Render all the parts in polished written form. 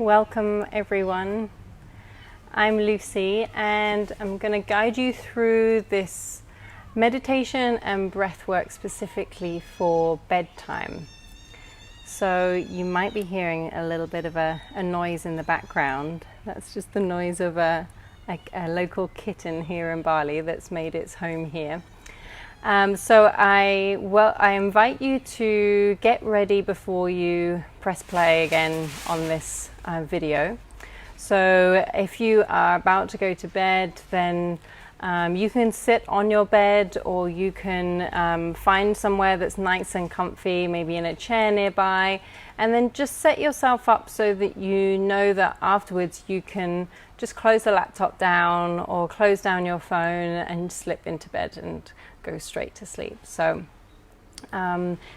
Welcome everyone. I'm Lucy and I'm going to guide you through this meditation and breath work specifically for bedtime. So you might be hearing a little bit of a noise in the background. That's just the noise of a local kitten here in Bali that's made its home here. So I invite you to get ready before you press play again on this video. So if you are about to go to bed, then you can sit on your bed, or you can find somewhere that's nice and comfy, maybe in a chair nearby, and then just set yourself up so that you know that afterwards you can just close the laptop down or close down your phone and slip into bed and go straight to sleep. So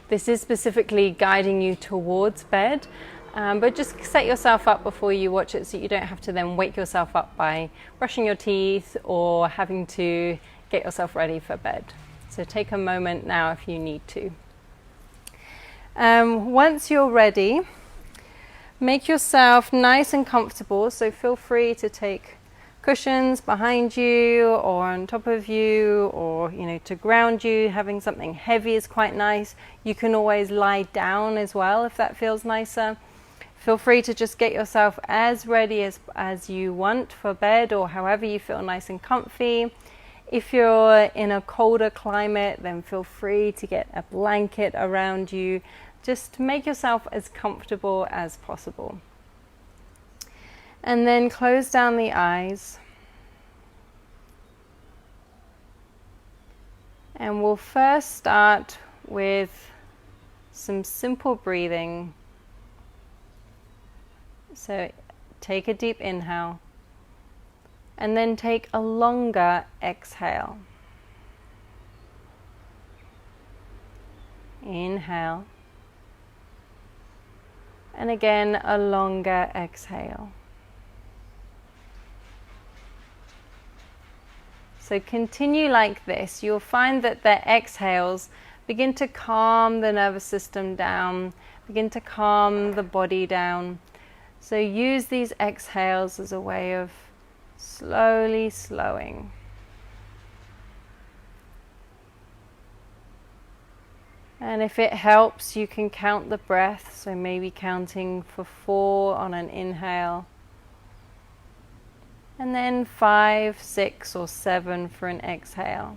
this is specifically guiding you towards bed, but just set yourself up before you watch it so you don't have to then wake yourself up by brushing your teeth or having to get yourself ready for bed. So take a moment now if you need to. Once you're ready, make yourself nice and comfortable, so feel free to take cushions behind you or on top of you, or to ground you. Having something heavy is quite nice. You can always lie down as well if that feels nicer. Feel free to just get yourself as ready as you want for bed, or however you feel nice and comfy. If you're in a colder climate, then feel free to get a blanket around you. Just make yourself as comfortable as possible. And then close down the eyes. And we'll first start with some simple breathing. So take a deep inhale and then take a longer exhale. Inhale. And again, a longer exhale. So continue like this. You'll find that the exhales begin to calm the nervous system down, begin to calm the body down. So use these exhales as a way of slowly slowing. And if it helps, you can count the breath. So maybe counting for 4 on an inhale, and then 5, 6, or 7 for an exhale.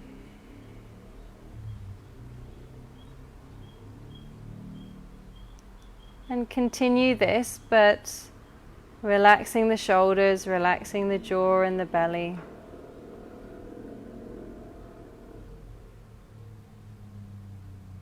And continue this, but relaxing the shoulders, relaxing the jaw and the belly.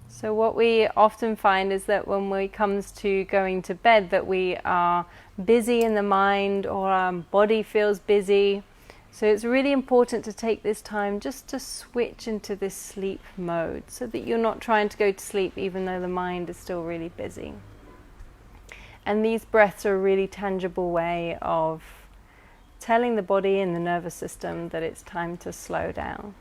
So what we often find is that when it comes to going to bed, that we are busy in the mind, or our body feels busy. So it's really important to take this time just to switch into this sleep mode, so that you're not trying to go to sleep even though the mind is still really busy. And these breaths are a really tangible way of telling the body and the nervous system that it's time to slow down.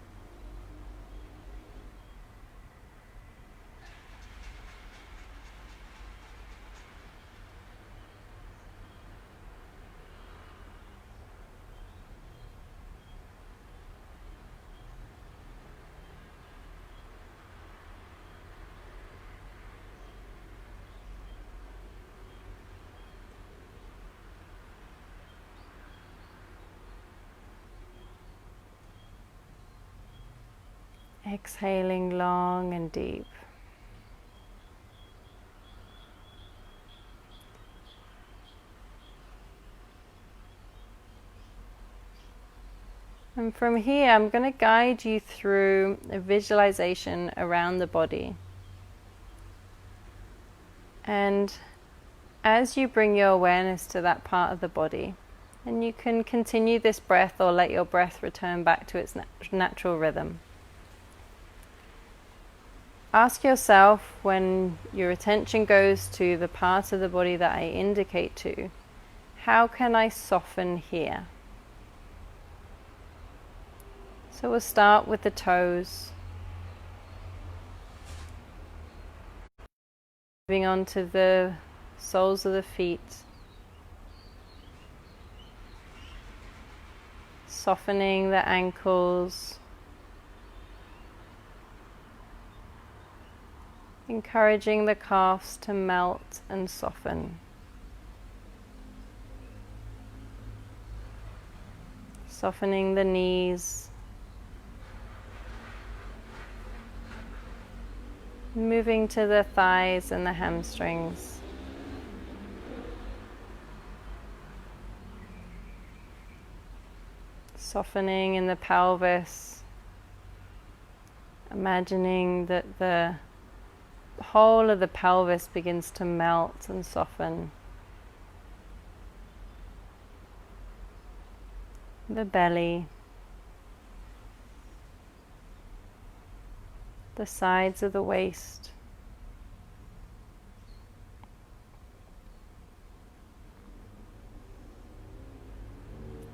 Exhaling long and deep. And from here, I'm going to guide you through a visualization around the body. And as you bring your awareness to that part of the body, and you can continue this breath or let your breath return back to its natural rhythm. Ask yourself, when your attention goes to the part of the body that I indicate to, how can I soften here? So we'll start with the toes. Moving on to the soles of the feet. softening the ankles, encouraging the calves to melt and soften. Softening the knees, moving to the thighs and the hamstrings. Softening in the pelvis, imagining that the whole of the pelvis begins to melt and soften. The belly, the sides of the waist,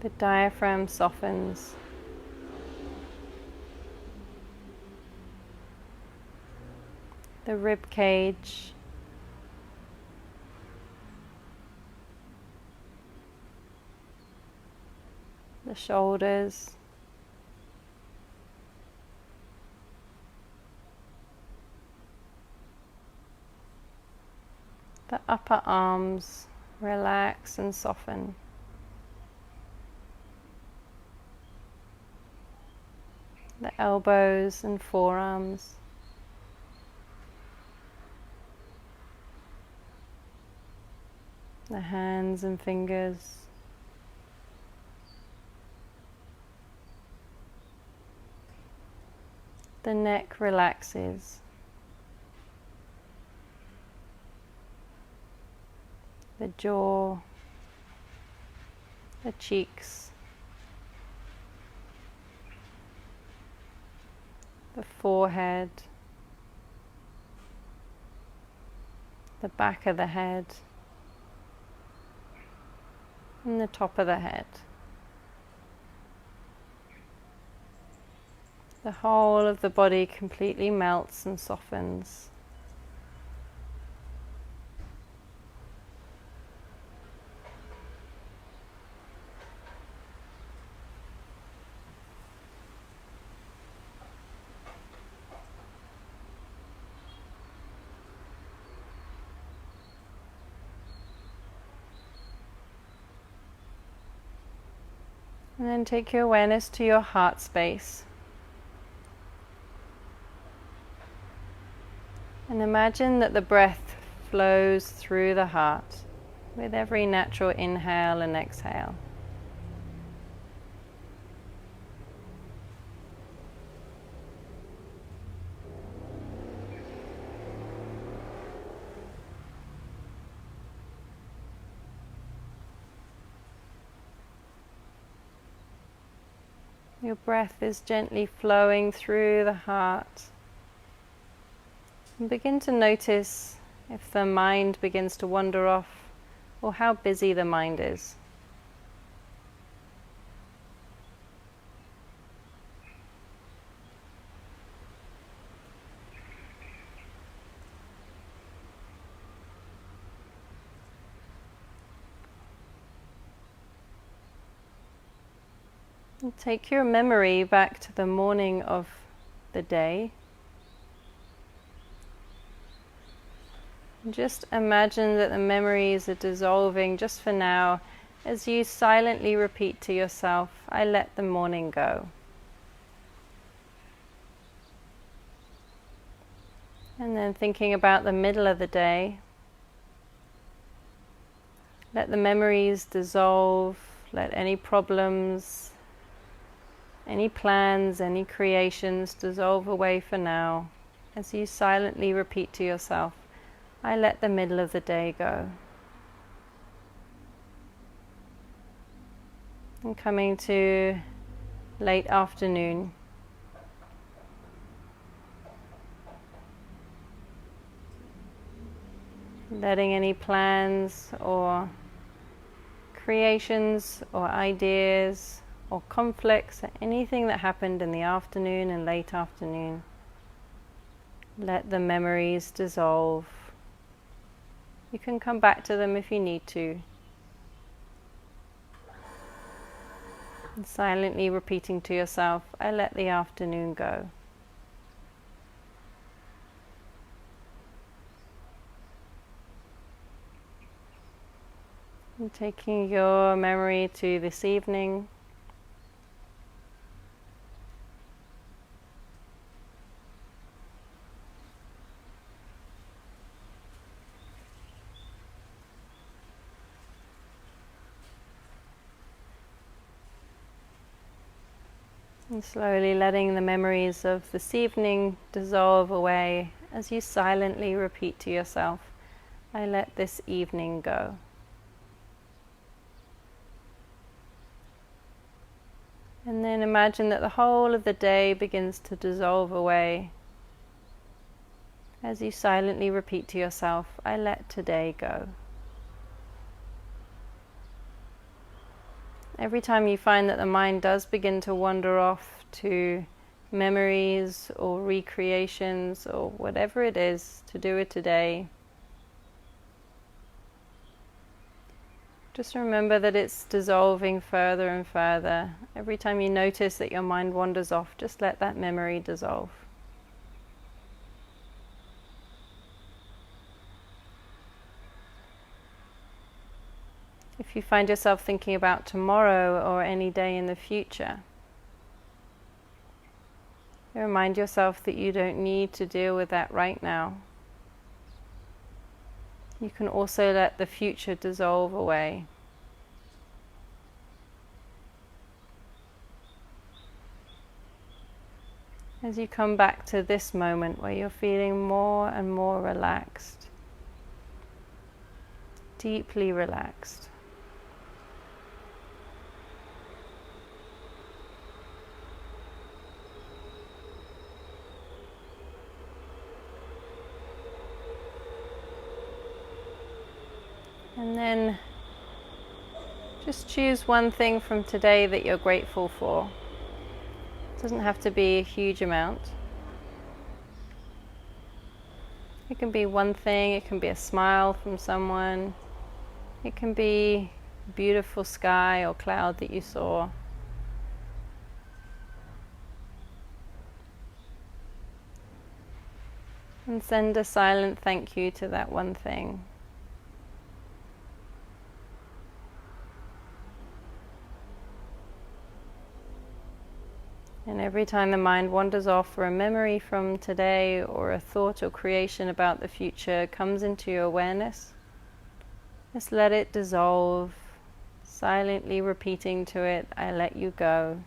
the diaphragm softens, the rib cage, the shoulders, the upper arms relax and soften. The elbows and forearms. The hands and fingers. The neck relaxes. The jaw, the cheeks, the forehead, the back of the head, and the top of the head. The whole of the body completely melts and softens. And then take your awareness to your heart space. And imagine that the breath flows through the heart with every natural inhale and exhale. Your breath is gently flowing through the heart. And begin to notice if the mind begins to wander off or how busy the mind is. And take your memory back to the morning of the day. Just imagine that the memories are dissolving just for now as you silently repeat to yourself, I let the morning go. And then thinking about the middle of the day, let the memories dissolve, let any problems, any plans, any creations dissolve away for now as you silently repeat to yourself, I let the middle of the day go. And coming to late afternoon. Letting any plans or creations or ideas or conflicts or anything that happened in the afternoon and late afternoon, let the memories dissolve. You can come back to them if you need to. And silently repeating to yourself, I let the afternoon go. And taking your memory to this evening. And slowly letting the memories of this evening dissolve away as you silently repeat to yourself, I let this evening go. And then imagine that the whole of the day begins to dissolve away as you silently repeat to yourself, I let today go. Every time you find that the mind does begin to wander off to memories or recreations or whatever it is to do with today, just remember that it's dissolving further and further. Every time you notice that your mind wanders off, just let that memory dissolve. If you find yourself thinking about tomorrow or any day in the future, remind yourself that you don't need to deal with that right now. You can also let the future dissolve away. As you come back to this moment where you're feeling more and more relaxed, deeply relaxed. And then just choose one thing from today that you're grateful for. It doesn't have to be a huge amount. It can be one thing, it can be a smile from someone, it can be a beautiful sky or cloud that you saw. And send a silent thank you to that one thing. And every time the mind wanders off or a memory from today or a thought or creation about the future comes into your awareness, just let it dissolve, silently repeating to it, I let you go.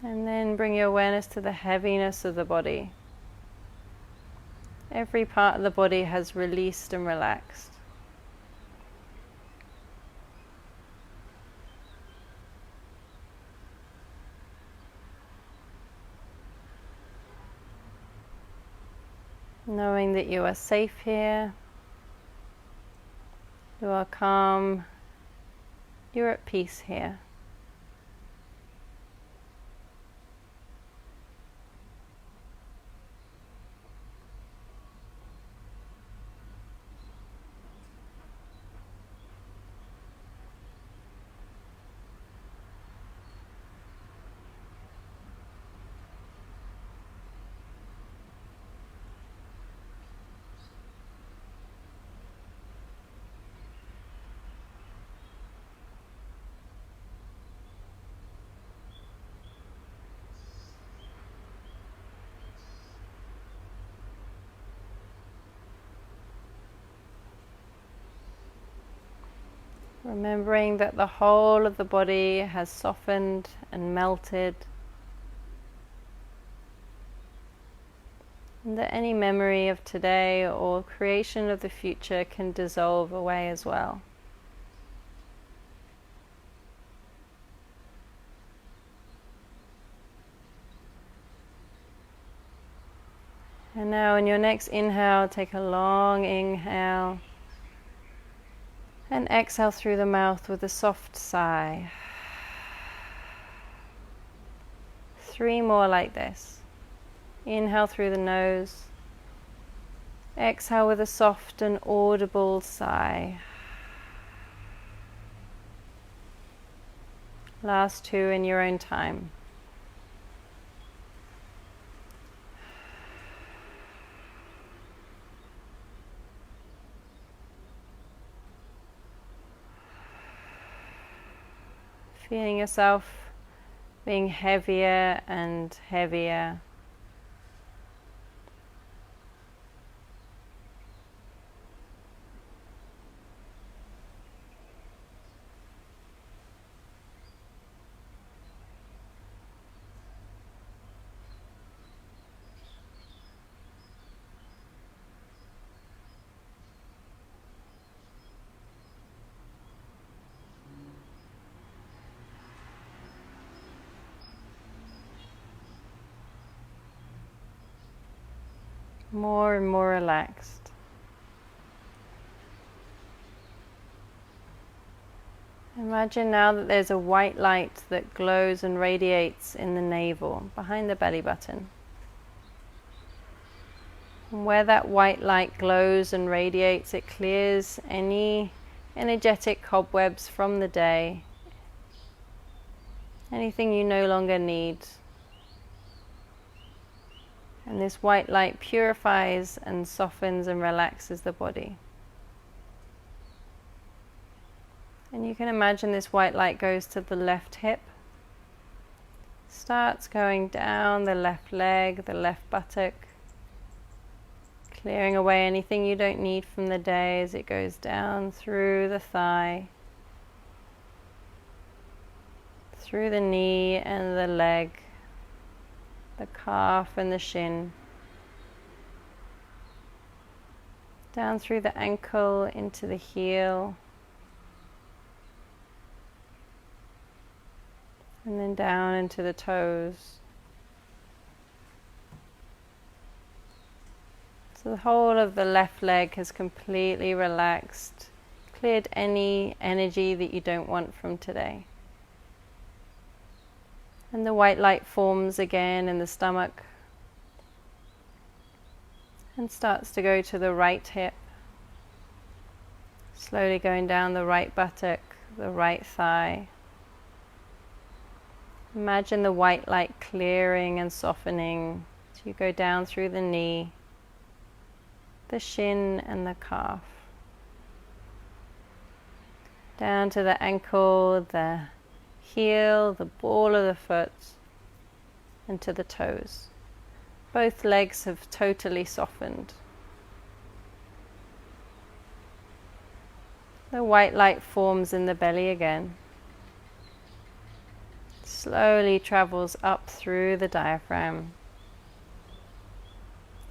And then bring your awareness to the heaviness of the body. Every part of the body has released and relaxed. Knowing that you are safe here, you are calm, you're at peace here. Remembering that the whole of the body has softened and melted, and that any memory of today or creation of the future can dissolve away as well. And now in your next inhale, take a long inhale. And exhale through the mouth with a soft sigh. 3 more like this. Inhale through the nose. Exhale with a soft and audible sigh. Last two in your own time. Feeling yourself being heavier and heavier. More and more relaxed. Imagine now that there's a white light that glows and radiates in the navel, behind the belly button. And where that white light glows and radiates, it clears any energetic cobwebs from the day, anything you no longer need. And this white light purifies and softens and relaxes the body. And you can imagine this white light goes to the left hip, starts going down the left leg, the left buttock, clearing away anything you don't need from the day as it goes down through the thigh, through the knee and the leg, the calf and the shin, down through the ankle into the heel, and then down into the toes. So the whole of the left leg has completely relaxed, cleared any energy that you don't want from today. And the white light forms again in the stomach and starts to go to the right hip, slowly going down the right buttock, the right thigh. Imagine the white light clearing and softening as you go down through the knee, the shin and the calf, down to the ankle, the heel, the ball of the foot, and to the toes. Both legs have totally softened. The white light forms in the belly again. Slowly travels up through the diaphragm,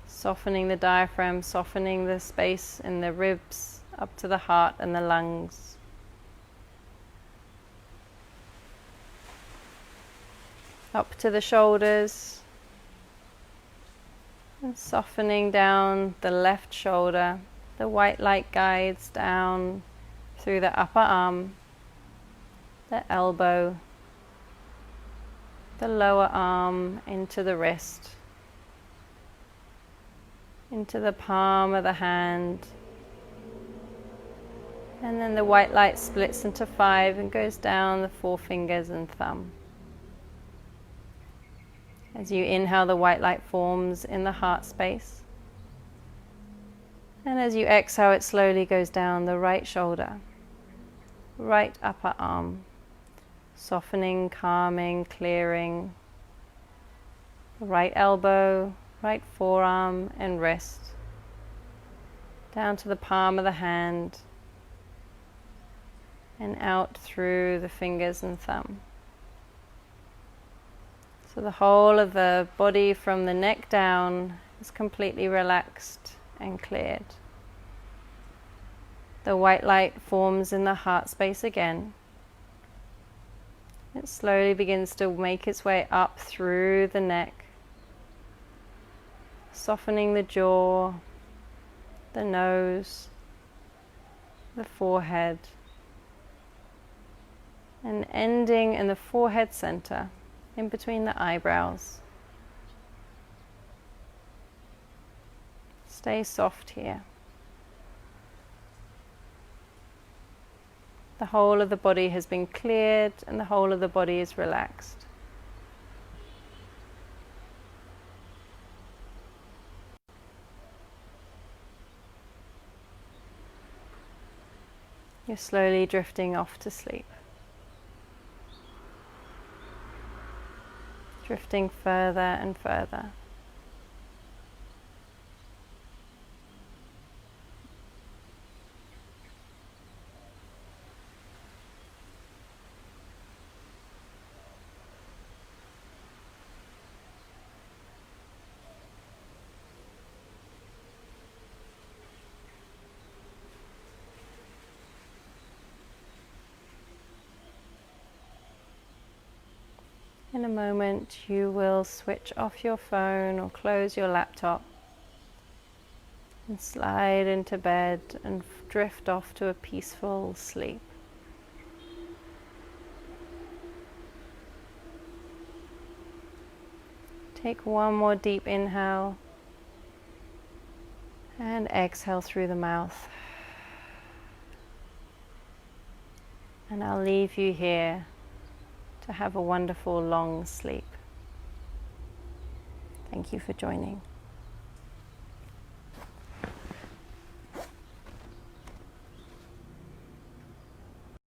softening the diaphragm, softening the space in the ribs, up to the heart and the lungs. Up to the shoulders, and softening down the left shoulder. The white light guides down through the upper arm, the elbow, the lower arm into the wrist, into the palm of the hand, and then the white light splits into 5 and goes down the 4 fingers and thumb. As you inhale, the white light forms in the heart space. And as you exhale, it slowly goes down the right shoulder, right upper arm, softening, calming, clearing. The right elbow, right forearm and wrist, down to the palm of the hand, and out through the fingers and thumb. So the whole of the body from the neck down is completely relaxed and cleared. The white light forms in the heart space again. It slowly begins to make its way up through the neck, softening the jaw, the nose, the forehead, and ending in the forehead center, in between the eyebrows. Stay soft here. The whole of the body has been cleared and the whole of the body is relaxed. You're slowly drifting off to sleep. Drifting further and further. In a moment, you will switch off your phone or close your laptop and slide into bed and drift off to a peaceful sleep. Take one more deep inhale and exhale through the mouth. And I'll leave you here to have a wonderful long sleep. Thank you for joining.